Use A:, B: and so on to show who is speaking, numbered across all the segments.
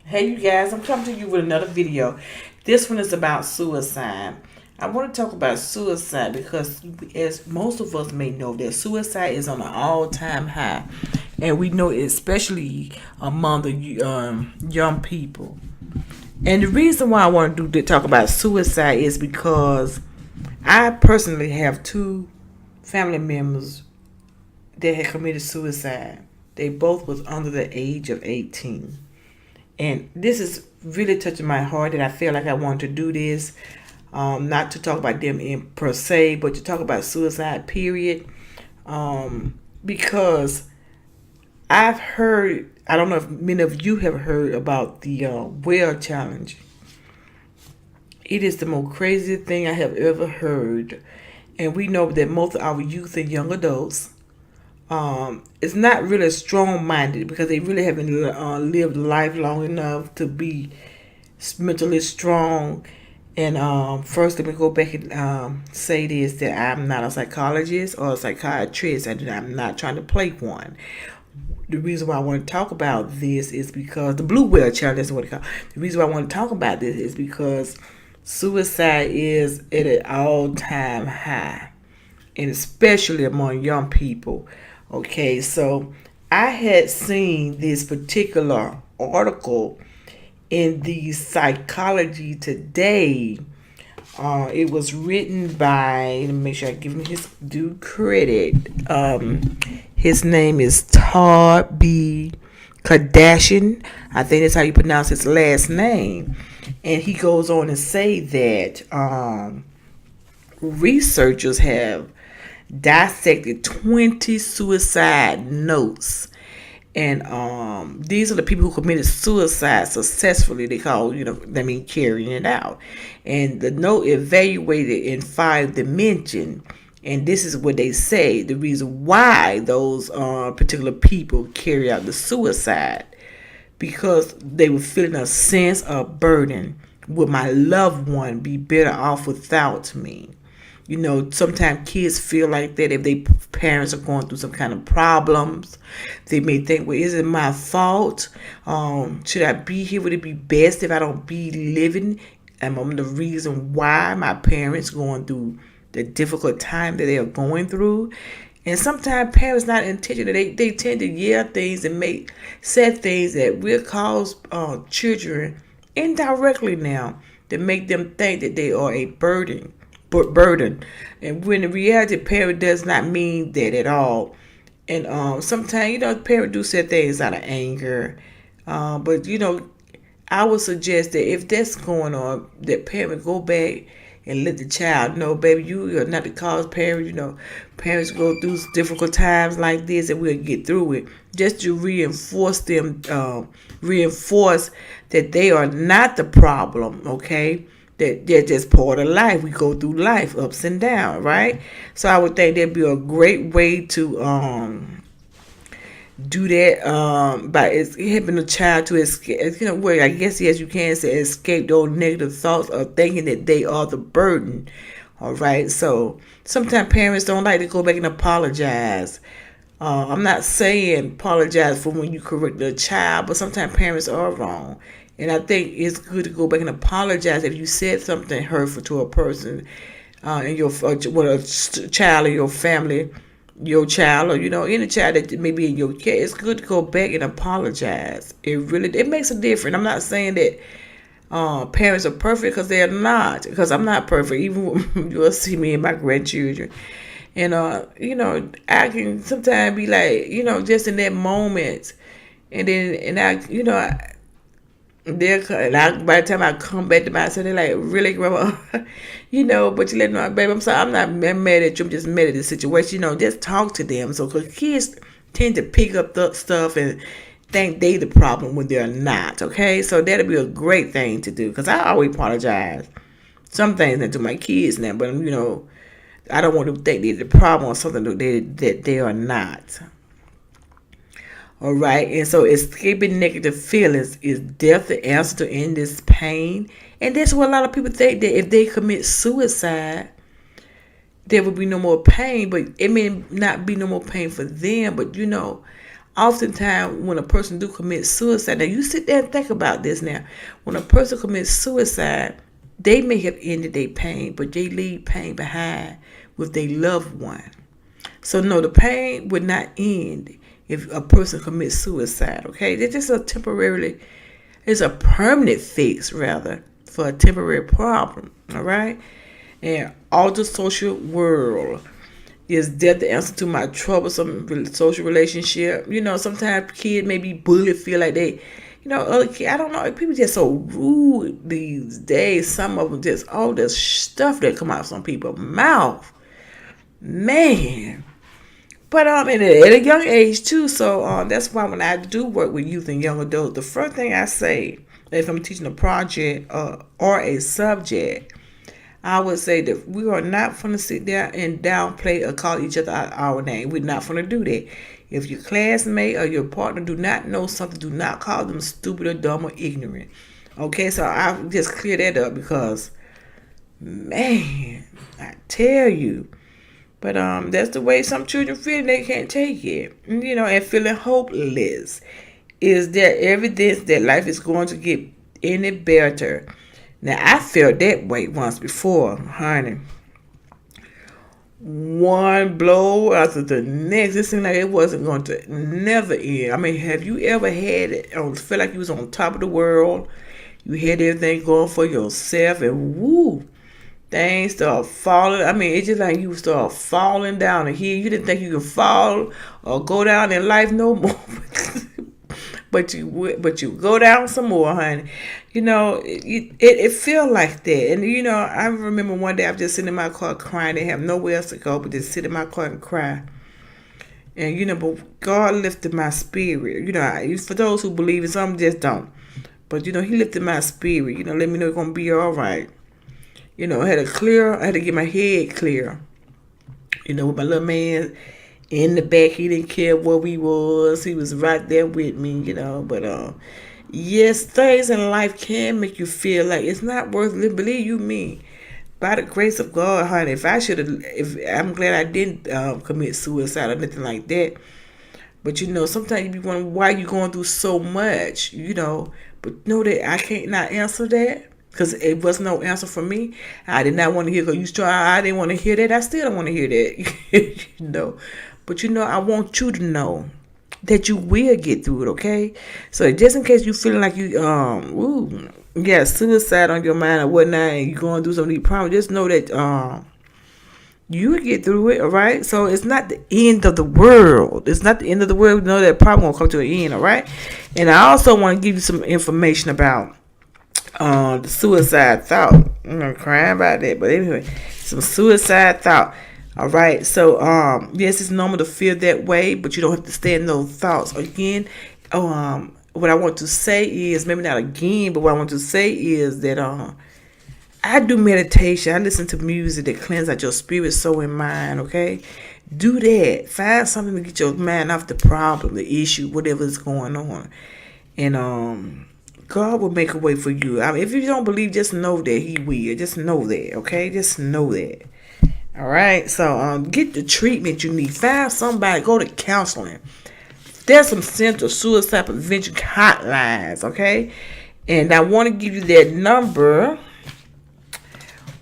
A: Hey you guys, I'm coming to you with another video. This one is about suicide. I want to talk about suicide because, as most of us may know, that suicide is on an all-time high, and we know it especially among the young people. And the reason why I want to talk about suicide is because I personally have two family members that had committed suicide. They both was under the age of 18. And this is really touching my heart that I feel like I want to do this. Not to talk about them in per se, but to talk about suicide, period. Because I've heard, I don't know if many of you have heard about the Well Challenge. It is the most crazy thing I have ever heard. And we know that most of our youth and young adults is not really strong minded because they really haven't lived life long enough to be mentally strong. And first, let me go back and say this, that I'm not a psychologist or a psychiatrist. I'm not trying to play one. The reason why I want to talk about this is because the Blue Whale Challenge, that's what it's called. The reason why I want to talk about this is because suicide is at an all time high, and especially among young people. Okay, so I had seen this particular article in the Psychology Today. It was written by, let me make sure I give him his due credit. His name is Todd B. Kardashian. I think that's how you pronounce his last name. And he goes on to say that researchers have dissected 20 suicide notes. And these are the people who committed suicide successfully. They call, carrying it out. And the note evaluated in 5 dimensions. And this is what they say, the reason why those particular people carry out the suicide. Because they were feeling a sense of burden. Would my loved one be better off without me? Sometimes kids feel like that if their parents are going through some kind of problems. They may think, well, is it my fault? Should I be here? Would it be best if I don't be living? Am I the reason why my parents going through the difficult time that they are going through? And sometimes parents not intentional. They tend to yell things and make said things that will cause children indirectly now to make them think that they are a burden. And when in reality, parent does not mean that at all. And sometimes, parents do say things out of anger. But I would suggest that if that's going on, that parent go back and let the child know, baby, you are not the cause. Parents go through difficult times like this, and we'll get through it. Just to reinforce them, reinforce that they are not the problem. Okay, that they're just part of life. We go through life, ups and downs, right? So I would think that'd be a great way to do that by helping a child to escape, where I guess, yes, you can say escape those negative thoughts of thinking that they are the burden. All right, so sometimes parents don't like to go back and apologize. I'm not saying apologize for when you correct a child, but sometimes parents are wrong. And I think it's good to go back and apologize if you said something hurtful to a person, in your with a child in your family, your child, or any child that may be in your care. It's good to go back and apologize. It makes a difference. I'm not saying that parents are perfect, because they're not. Because I'm not perfect. Even when you'll see me and my grandchildren. And I can sometimes be like, just in that moment, and then by the time I come back to myself, they're like, really, grandma? But you let them know, baby, I'm sorry, I'm not mad at you, I'm just mad at the situation. Just talk to them. So, because kids tend to pick up the stuff and think they the problem when they're not, okay? So that'll be a great thing to do, because I always apologize. Some things to my kids now, but, I don't want them to think they're the problem or something that they are not. All right, and so escaping negative feelings is definitely the answer to end this pain. And that's what a lot of people think, that if they commit suicide, there will be no more pain. But it may not be no more pain for them. But oftentimes when a person do commit suicide, now you sit there and think about this now. When a person commits suicide, they may have ended their pain, but they leave pain behind with their loved one. So no, the pain would not end if a person commits suicide. Okay, it's just it's a permanent fix rather for a temporary problem. All right, and all the social world. Is that the answer to my troublesome social relationship? Sometimes kids may be bullied, feel like they, other kids, I don't know. People just so rude these days. Some of them just, all this stuff that come out of some people's mouth. Man. But at a young age too, so that's why when I do work with youth and young adults, the first thing I say, if I'm teaching a project or a subject, I would say that we are not going to sit there and downplay or call each other our name. We're not going to do that. If your classmate or your partner do not know something, do not call them stupid or dumb or ignorant. Okay, so I just clear that up because, man, I tell you. But that's the way some children feel. They can't take it, and feeling hopeless. Is there evidence that life is going to get any better? Now, I felt that way once before, honey. One blow after the next. It seemed like it wasn't going to never end. I mean, have you ever had it or feel like you was on top of the world? You had everything going for yourself and woo, things start falling. I mean, it's just like you start falling down and here. You didn't think you could fall or go down in life no more. But you go down some more, honey. It feel like that. And I remember one day I was just sitting in my car crying. Didn't have nowhere else to go but just sit in my car and cry. And but God lifted my spirit. For those who believe in some just don't. But He lifted my spirit. Let me know it's gonna be all right. I had to get my head clear. With my little man in the back, he didn't care where we was. He was right there with me, But yes, things in life can make you feel like it's not worth living. Believe you me, by the grace of God, honey. If I'm glad I didn't commit suicide or nothing like that. But sometimes you be wondering why you going through so much, But know that I can't not answer that. Because it was no answer for me. I did not want to hear, because I didn't want to hear that. I still don't want to hear that. But I want you to know that you will get through it, okay? So just in case you feeling like you suicide on your mind or whatnot, and you're going through some of these problems, just know that you will get through it, all right? So it's not the end of the world. It's not the end of the world. Know that problem will come to an end, all right? And I also want to give you some information about the suicide thought. I'm not crying about that, but anyway, some suicide thought. All right, so yes, it's normal to feel that way, but you don't have to stay in those thoughts. Again, what I want to say is, maybe not again, but what I want to say is that I do meditation. I listen to music that cleanses out your spirit, soul, and mind. Okay, do that. Find something to get your mind off the problem, the issue, whatever is going on, and God will make a way for you. I mean, if you don't believe, just know that He will. Just know that, okay? Just know that. All right? So, get the treatment you need. Find somebody. Go to counseling. There's some Central Suicide Prevention hotlines, okay? And I want to give you that number,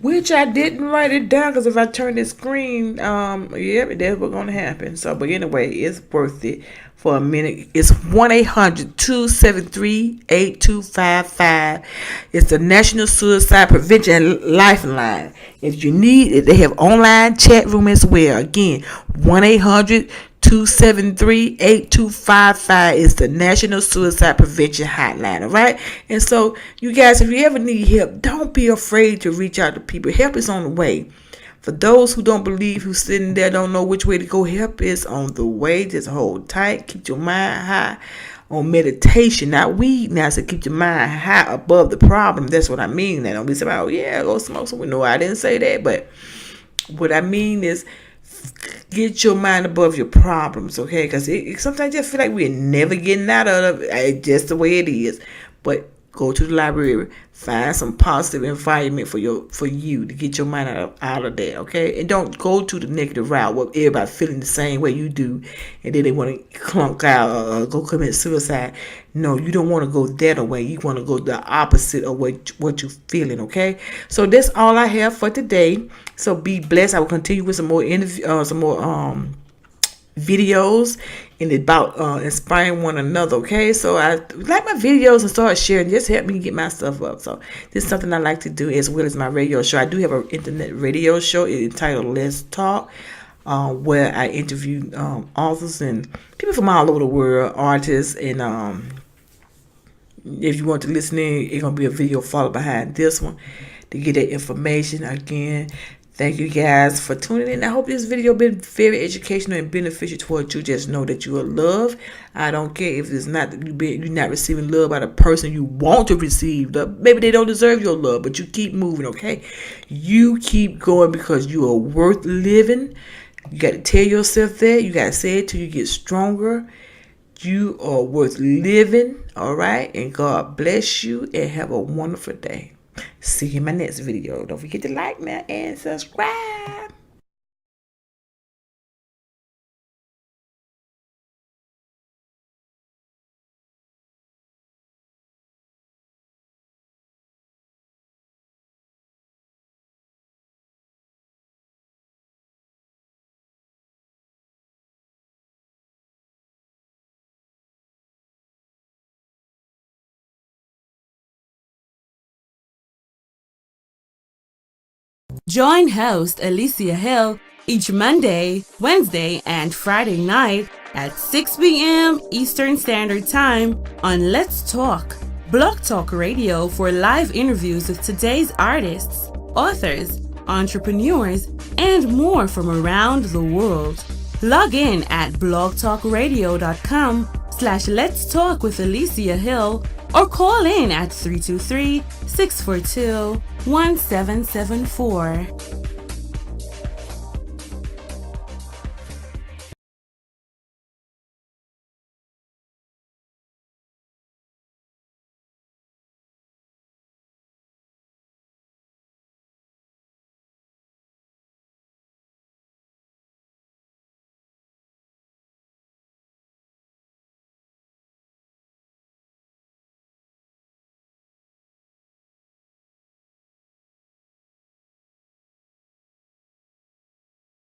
A: which I didn't write it down, because if I turn the screen, that's what's going to happen. So, but anyway, it's worth it for a minute. It's 1-800-273-8255. It's the National Suicide Prevention Lifeline. If you need it, they have online chat room as well. Again, 1-800-273-8255 is the National Suicide Prevention Hotline, all right? And so, you guys, if you ever need help, don't be afraid to reach out to people. Help is on the way. For those who don't believe, who's sitting there, don't know which way to go, help is on the way. Just hold tight. Keep your mind high on meditation, not weed. Now, so keep your mind high above the problem. That's what I mean. Now, don't be saying, oh, yeah, go smoke some. No, I didn't say that. But what I mean is, get your mind above your problems, okay? Because sometimes you feel like we're never getting out of it. Just the way it is. But Go to the library, find some positive environment for you to get your mind out of there, okay? And don't go to the negative route where everybody feeling the same way you do, and then they want to clunk out or go commit suicide. No, you don't want to go that way. You want to go the opposite of what you're feeling, okay? So that's all I have for today. So be blessed. I will continue with some more videos and about inspiring one another, okay? So I like my videos and start sharing. Just help me get my stuff up. So this is something I like to do, as well as my radio show. I do have an internet radio show. It's entitled Let's Talk, where I interview authors and people from all over the world, artists, and if you want to listen in, it's gonna be a video followed behind this one to get that information. Again, thank you guys for tuning in. I hope this video been very educational and beneficial towards you. Just know that you are loved. I don't care if it's not you're not receiving love by the person you want to receive. Maybe they don't deserve your love, but you keep moving, okay? You keep going because you are worth living. You got to tell yourself that. You got to say it till you get stronger. You are worth living, all right? And God bless you and have a wonderful day. See you in my next video. Don't forget to like me and subscribe.
B: Join host Alicia Hill each Monday, Wednesday, and Friday night at 6 p.m. Eastern Standard Time on Let's Talk, Blog Talk Radio, for live interviews with today's artists, authors, entrepreneurs, and more from around the world. Log in at blogtalkradio.com/Let's Talk with Alicia Hill, or call in at 323-642-1774.